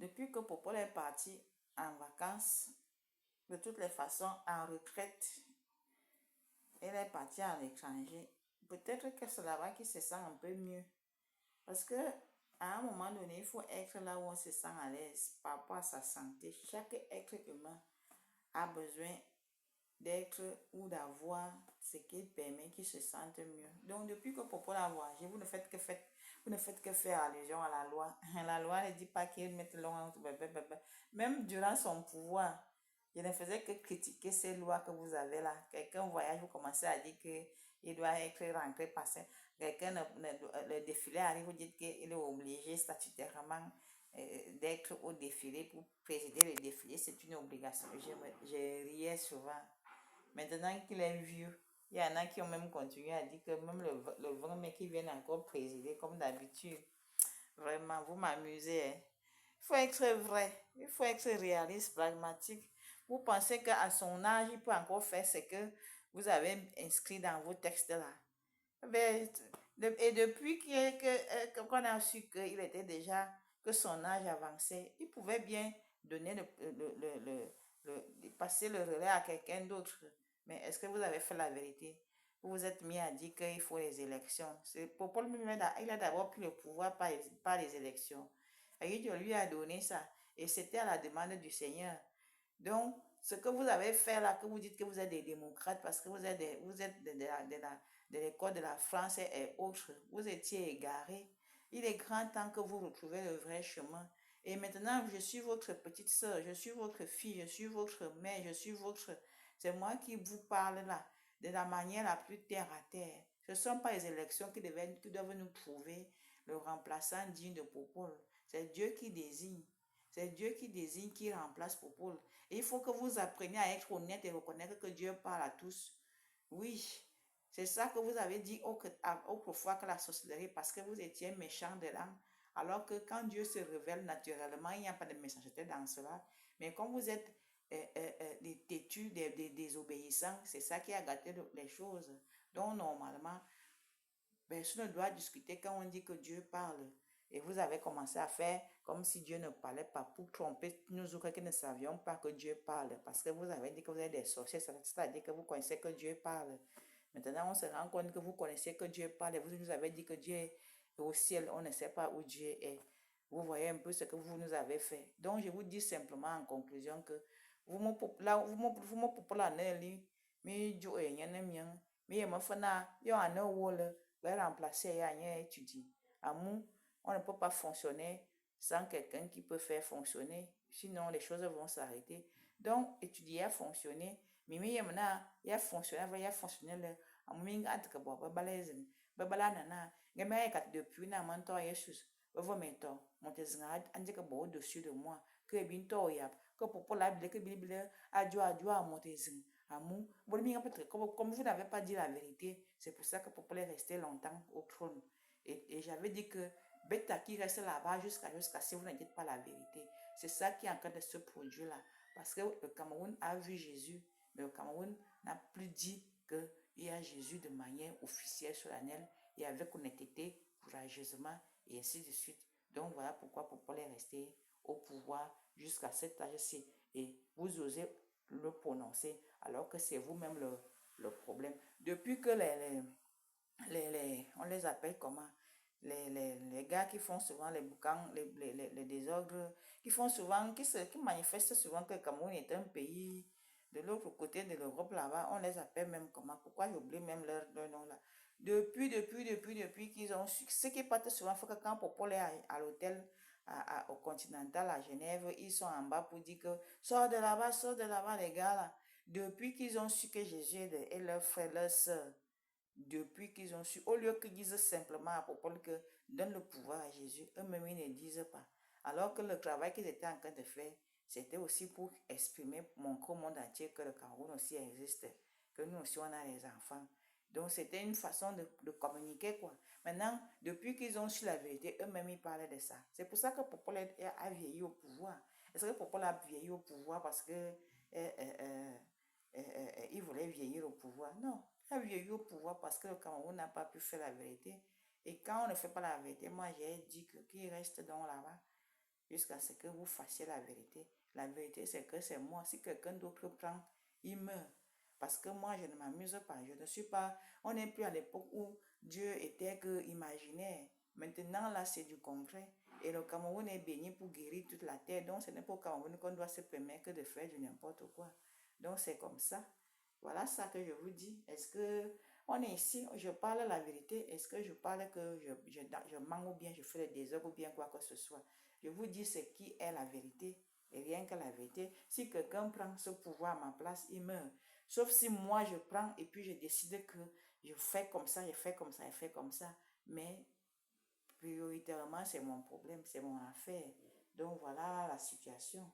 Depuis que Popol est parti en vacances, de toutes les façons, en retraite, elle est partie à l'étranger. Peut-être que c'est là-bas qu'il se sent un peu mieux. Parce que à un moment donné, il faut être là où on se sent à l'aise par rapport à sa santé. Chaque être humain a besoin d'être ou d'avoir ce qui permet qu'il se sente mieux. Donc, depuis que Popol a voyagé, vous ne faites que faire allusion à la loi. La loi ne dit pas qu'il mette l'on. Même durant son pouvoir, je ne faisais que critiquer ces lois que vous avez là. Quelqu'un voyage, vous commencez à dire qu'il doit être rentré passé. Quelqu'un, le défilé arrive, vous dites qu'il est obligé statutairement d'être au défilé pour présider le défilé. C'est une obligation. Je riais souvent. Maintenant qu'il est vieux, il y en a qui ont même continué à dire que même le 20 mai qui viennent encore présider comme d'habitude. Vraiment, vous m'amusez. Hein? Il faut être vrai, il faut être réaliste, pragmatique. Vous pensez qu'à son âge, il peut encore faire ce que vous avez inscrit dans vos textes là. Et depuis qu'on a su qu'il était déjà, que son âge avançait, il pouvait bien donner passer le relais à quelqu'un d'autre. Mais est-ce que vous avez fait la vérité? Vous vous êtes mis à dire qu'il faut les élections. Pour Paul il a d'abord pris le pouvoir par les élections. Et Dieu lui a donné ça. Et c'était à la demande du Seigneur. Donc, ce que vous avez fait là, que vous dites que vous êtes des démocrates parce que vous êtes de l'école de la France et autres, vous étiez égarés. Il est grand temps que vous retrouviez le vrai chemin. Et maintenant, je suis votre petite soeur, je suis votre fille, je suis votre mère, je suis votre... C'est moi qui vous parle là, de la manière la plus terre à terre. Ce ne sont pas les élections qui doivent nous trouver le remplaçant digne de Popol. C'est Dieu qui désigne. C'est Dieu qui désigne, qui remplace Popol. Et il faut que vous appreniez à être honnête et reconnaître que Dieu parle à tous. Oui, c'est ça que vous avez dit autrefois que la sorcellerie, parce que vous étiez méchant de l'âme. Alors que quand Dieu se révèle naturellement, il n'y a pas de méchanceté dans cela. Mais comme vous êtes des têtus, des désobéissants, c'est ça qui a gâté les choses. Donc normalement, personne ne doit discuter quand on dit que Dieu parle. Et vous avez commencé à faire comme si Dieu ne parlait pas pour tromper nous autres qui ne savions pas que Dieu parle. Parce que vous avez dit que vous êtes des sorciers, c'est-à-dire que vous connaissez que Dieu parle. Maintenant, on se rend compte que vous connaissez que Dieu parle et vous nous avez dit que Dieu est au ciel. On ne sait pas où Dieu est. Vous voyez un peu ce que vous nous avez fait. Donc, je vous dis simplement en conclusion que vous me populez, mais Dieu est bien, mais il me fait remplacer et étudier. Amour, on ne peut pas fonctionner sans quelqu'un qui peut faire fonctionner. Sinon, les choses vont s'arrêter. Donc, étudier à fonctionner. Mimi yamna ya fonctionner ya fonctionner le amuminga atka bo babalezin babala nana ngema kat depuis na manto yesus ovo mento montezinga andika bo au-dessus de moi que binto yap que pour la bile que bile adjo montezin amu bolminga peut-être comme vous n'avez pas dit la vérité, c'est pour ça que Popol est resté longtemps au trône. Et j'avais dit que Beta qui reste là-bas jusqu'à si vous ne dites pas la vérité. C'est ça qui est en train de se produire là. Parce que le Cameroun a vu Jésus, mais le Cameroun n'a plus dit qu'il y a Jésus de manière officielle, solennelle, et avec honnêteté, courageusement, et ainsi de suite. Donc voilà pourquoi Popol est resté au pouvoir jusqu'à cet âge-ci. Et vous osez le prononcer, alors que c'est vous-même le problème. Depuis que on les appelle comment? Les gars qui font souvent les boucans, les désordres, qui manifestent souvent que le Cameroun est un pays de l'autre côté de l'Europe là-bas, on les appelle même comment? Pourquoi j'oublie même leur nom là? Depuis qu'ils ont su, ce qui partent souvent, il faut que quand Popol est à l'hôtel, au Continental à Genève, ils sont en bas pour dire que sors de là-bas, les gars là. Depuis qu'ils ont su que Jésus est leur frère, leur soeur, depuis qu'ils ont su, au lieu qu'ils disent simplement à Popol que donne le pouvoir à Jésus, eux-mêmes ils ne disent pas. Alors que le travail qu'ils étaient en train de faire, c'était aussi pour exprimer, montrer au monde entier que le Cameroun aussi existe, que nous aussi on a les enfants. Donc c'était une façon de communiquer quoi. Maintenant, depuis qu'ils ont su la vérité, eux-mêmes ils parlaient de ça. C'est pour ça que Popol a vieilli au pouvoir. Est-ce que Popol a vieilli au pouvoir parce que il voulait vieillir au pouvoir? Non. Il a vieilli au pouvoir parce que le Cameroun n'a pas pu faire la vérité. Et quand on ne fait pas la vérité, moi j'ai dit qu'il reste donc là-bas. jusqu'à ce que vous fassiez la vérité. La vérité, c'est que c'est moi. Si quelqu'un d'autre prend, il meurt. Parce que moi, je ne m'amuse pas. Je ne suis pas... On n'est plus à l'époque où Dieu était que imaginaire. Maintenant, là, c'est du concret. Et le Cameroun est béni pour guérir toute la terre. Donc, ce n'est pas au Cameroun qu'on doit se permettre de faire du n'importe quoi. Donc, c'est comme ça. Voilà ça que je vous dis. Est-ce que on est ici, je parle la vérité? Est-ce que je parle que je mens ou bien je fais des désordres ou bien quoi que ce soit? Je vous dis ce qui est la vérité et rien que la vérité. Si quelqu'un prend ce pouvoir à ma place, il meurt. Sauf si moi je prends et puis je décide que je fais comme ça, je fais comme ça, je fais comme ça. Mais prioritairement, c'est mon problème, c'est mon affaire. Donc voilà la situation.